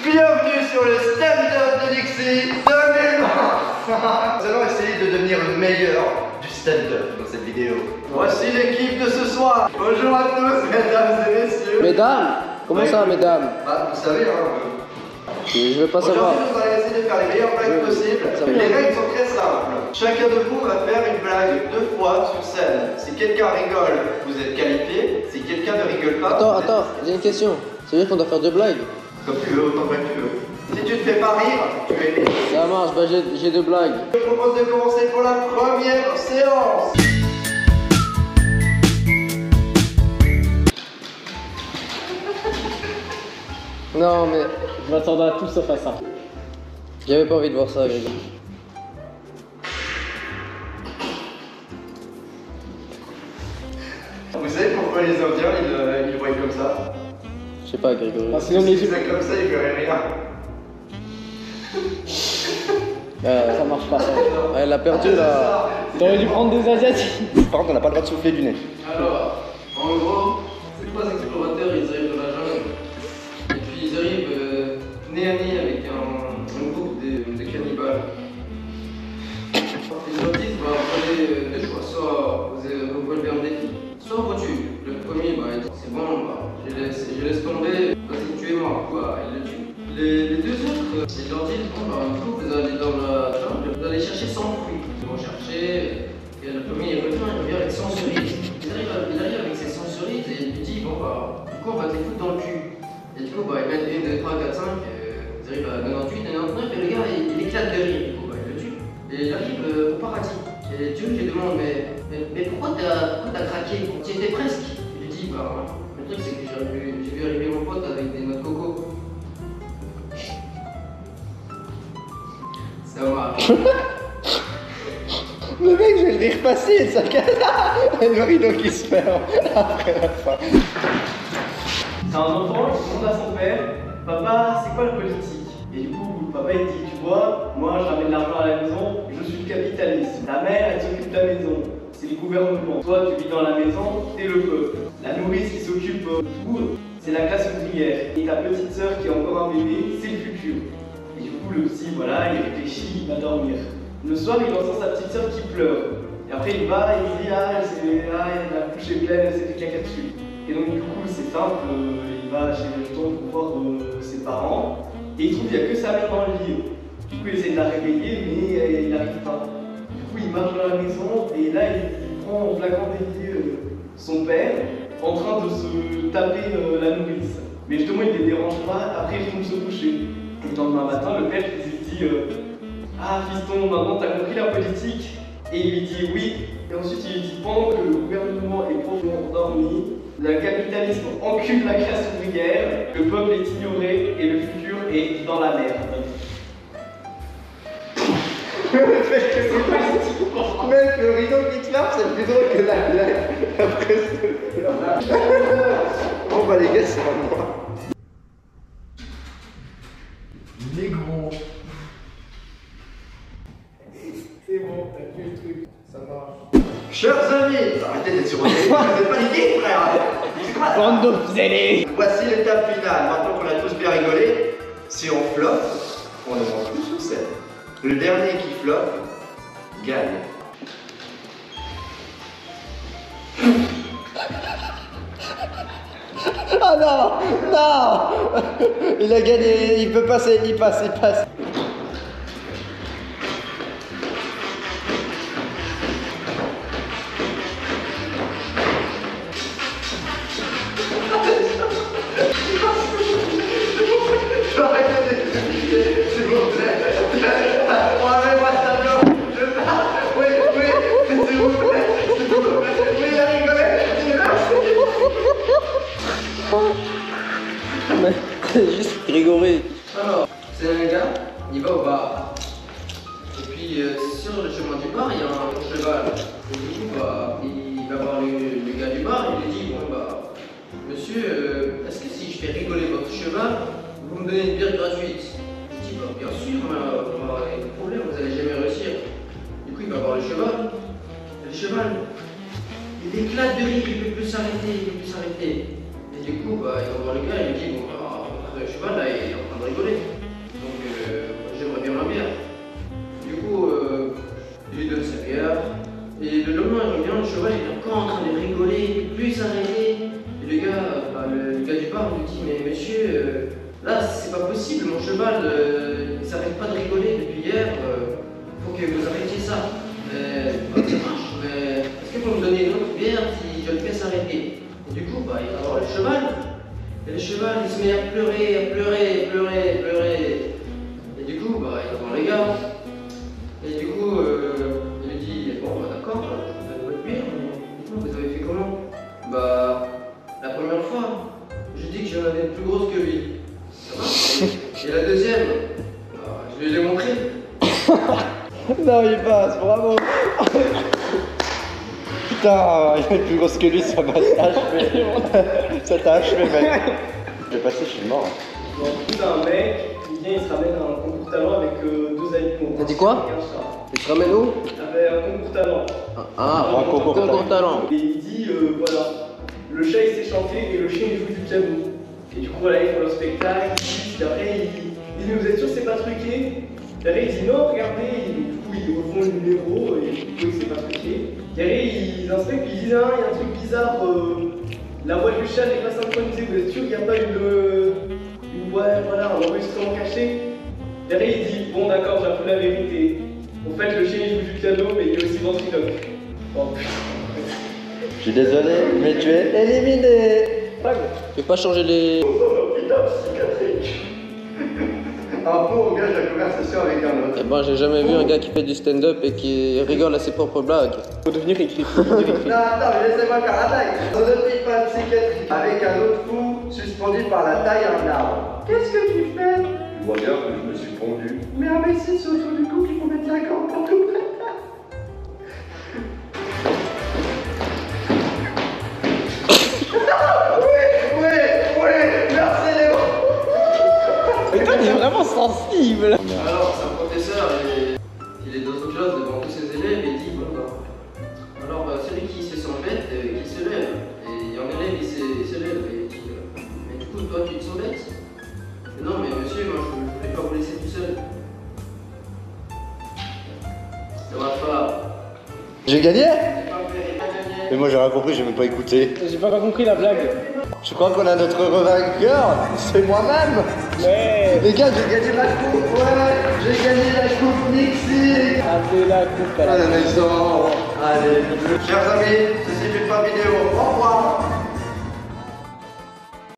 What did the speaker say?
Bienvenue sur le stand-up de Dixie 2020. Nous allons essayer de devenir le meilleur du stand-up dans cette vidéo. Voici l'équipe de ce soir. Bonjour à tous, mesdames et messieurs. Mesdames? Comment ça, mesdames? Bah, vous savez, Je veux pas savoir. Aujourd'hui, nous allons essayer de faire les meilleures blagues possibles. Les règles sont très simples. Chacun de vous va faire une blague 2 fois sur scène. Si quelqu'un rigole, vous êtes qualifié. Si quelqu'un ne rigole pas... Attends, j'ai une question. Ça veut dire qu'on doit faire 2 blagues? Comme tu veux, autant que tu veux. Si tu te fais pas rire, tu es né. Ça marche, bah j'ai 2 blagues. Je propose de commencer pour la première séance. Non mais... Je m'attendais à tout sauf à ça. J'avais pas envie de voir ça, Grégory. Vous savez pourquoi les Indiens ils voient comme ça? Je sais pas, Grégory. Ah, sinon les Si c'est comme ça, ils verraient rien. Ça marche pas ça. Elle a perdu là. T'aurais dû prendre des Asiatiques. Par contre, on n'a pas le droit de souffler du nez. Alors, en gros, ces 3 explorateurs, ils arrivent dans la jungle. Et puis ils arrivent nez à nez avec un groupe de cannibales. Ils leur disent, bah, prenez 2 choix. Soit vous relevez un défi, soit on vous tue. Le premier, bah, il dit, c'est bon, bah, je laisse tomber, vas-y, tuez-moi. Bah, il le tue. Les 2 autres, ils leur disent, bon, bah, vous allez dans la jungle, vous allez chercher 100 fruits. Ils vont chercher, et le premier, il revient avec 100 cerises. Il arrive avec ses 100 cerises et il lui dit, bon, bah, du coup, on va te les foutre dans le cul. Et du coup, bah, ils mettent 1, 2, 3, 4, 5, ils arrivent à 98, 99, et le gars, il éclate de rire. Du coup, bah, il le tue. Et il arrive au paradis. Et Dieu lui demande, mais pourquoi t'as craqué? Tu étais presque. Il lui dit, bah, le truc, c'est que j'ai vu arriver mon pote avec des noix de coco. Ça marche. Le mec, je vais le rire passer de sa case. Et le rideau qui se ferme après la fin. C'est un enfant qui demande à son père, papa, c'est quoi la politique? Et du coup, le papa il dit, tu vois, moi je ramène l'argent à la maison, je suis le capitaliste. La mère, elle s'occupe de la maison, c'est le gouvernement. Toi, tu vis dans la maison, t'es le peuple. La nourrice qui s'occupe de tout, c'est la classe ouvrière. Et ta petite sœur qui est encore un bébé, c'est le futur. Et du coup, le petit, voilà, il réfléchit, il va dormir. Le soir, il entend sa petite sœur qui pleure. Et après, il va et il dit, la couche est pleine, elle s'est fait caca dessus. Et donc, du coup, c'est simple, il va chez le jeton pour voir ses parents. Et il trouve qu'il n'y a que sa mère dans le lit. Du coup, il essaie de la réveiller, mais il n'arrive pas. Du coup, il marche dans la maison et là, il prend en flagrant délit son père en train de se taper la nourrice. Mais justement, il ne les dérange pas, après, ils tombent se coucher. Et le lendemain matin, le père lui dit ah, fiston, maintenant t'as compris la politique? Et il lui dit oui. Et ensuite, il lui dit pendant que le gouvernement est profondément endormi, le capitalisme encule la classe ouvrière, le peuple est ignoré et le futur est dans la merde. Mec, le rideau qui te ferme, c'est plus drôle que la blague. Après ce... Bon bah les gars, c'est pas moi. Les gros. C'est bon, t'as tué le truc, ça marche. Chers amis, arrêtez d'être sur le téléphone, vous pas l'idée, frère. Bande de zélés. Voici l'étape finale. Maintenant qu'on a tous bien rigolé, si on floppe, on ne mange plus sur scène. Le dernier qui floppe gagne. Ah non, non. Il a gagné, il peut passer, il passe. S'il vous plaît. Enlevez-moi ce tableau. Je pars. Oui, s'il vous plaît. Oui, il a rigolé. Mais c'est juste Grégory. Alors, c'est un gars, il va au bar. Et puis, sur le chemin du bar, il y a un cheval. Et du coup, bah, il va voir le gars du bar et il lui dit, bon, bah, monsieur, est-ce que si je fais rigoler votre cheval, vous me donnez une bière gratuite? Il dit, bah, bien sûr, mais pas de problème, vous allez jamais réussir. Du coup, il va voir le cheval. Et le cheval, il éclate de rire, il peut plus s'arrêter. Et du coup, bah, il va voir le gars et il lui dit, bon, le cheval là, il est en train de rigoler. Là, c'est pas possible, mon cheval, il s'arrête pas de rigoler depuis hier. Faut que vous arrêtiez ça. Ça marche, mais est-ce que vous me donnez une autre bière si je le fais s'arrêter? Et du coup, bah, il va voir le cheval. Et le cheval, il se met à pleurer. Et du coup, bah, il va voir les gars. Et du coup, il lui dit, bon, bah, d'accord, je vous donne votre bière. Vous avez fait comment? Bah, la première fois, j'ai dit que j'en avais une plus grosse que lui. Ça va? Et la deuxième, bah, je lui ai montré. Non, il passe, bravo. Putain, il est plus grosse que lui, ça m'a achevé. Ça t'a achevé, mec. Je vais passer, je suis mort. Donc, tout un mec, il vient, il se ramène à un concours talent avec deux animaux. T'as dit quoi? Et un chat. Tu te ramènes où? Avec un concours talent. Ah, Un concours talent. Et il dit, voilà, le chat il sait chanter et le chien il joue du piano. Et du coup, voilà, ils font leur spectacle. Après, il dit, vous êtes sûr que c'est pas truqué? Et après, il dit, non, regardez. Et du coup, ils refont le numéro et du coup, c'est pas truqué. Et après, ils inspectent, ils disent, ah, il y a un truc bizarre. La voix du chat n'est pas synchronisée. Vous êtes sûr qu'il n'y a pas un enregistrement caché? Et après, il dit, bon, d'accord, j'avoue la vérité. En fait, le chien il joue du piano, mais il est aussi ventriloque. Oh putain. Je suis désolé, mais tu es éliminé. Tu peux pas changer les. Hôpital psychiatrique. Un peu engage la conversation avec un autre. Eh ben, j'ai jamais vu un gars qui fait du stand-up et qui rigole à ses propres blagues. Faut devenir écrit. Non, attends, mais laissez-moi faire la taille. Dans un hôpital psychiatrique, avec un autre fou suspendu par la taille à un arbre. Qu'est-ce que tu fais? Tu vois bien que je me suis fondu. Mais imbécile, c'est autour du cou qu'il faut mettre 50 pour tout près. Oui, merci Léo. Mais toi, t'es vraiment sensible. Alors, c'est un professeur, il est dans une classe devant tous ses élèves et il dit, bon, bah, alors celui qui se sent bête, qui se lève. Et un élève, il se lève et il dit, mais du coup, toi, tu te sens bête? Mais non, mais monsieur, moi, je ne voulais pas vous laisser tout seul. Ça marche pas. J'ai gagné? J'ai pas gagné. Mais moi j'ai rien compris, j'ai même pas écouté. J'ai pas compris la blague. Je crois qu'on a notre revainqueur, c'est moi-même. Ouais. Les gars, j'ai gagné la coupe, ouais, j'ai gagné la coupe Nixie. Appelez la coupe à la Allez, Chers amis, ceci fut pas vidéo. Au revoir.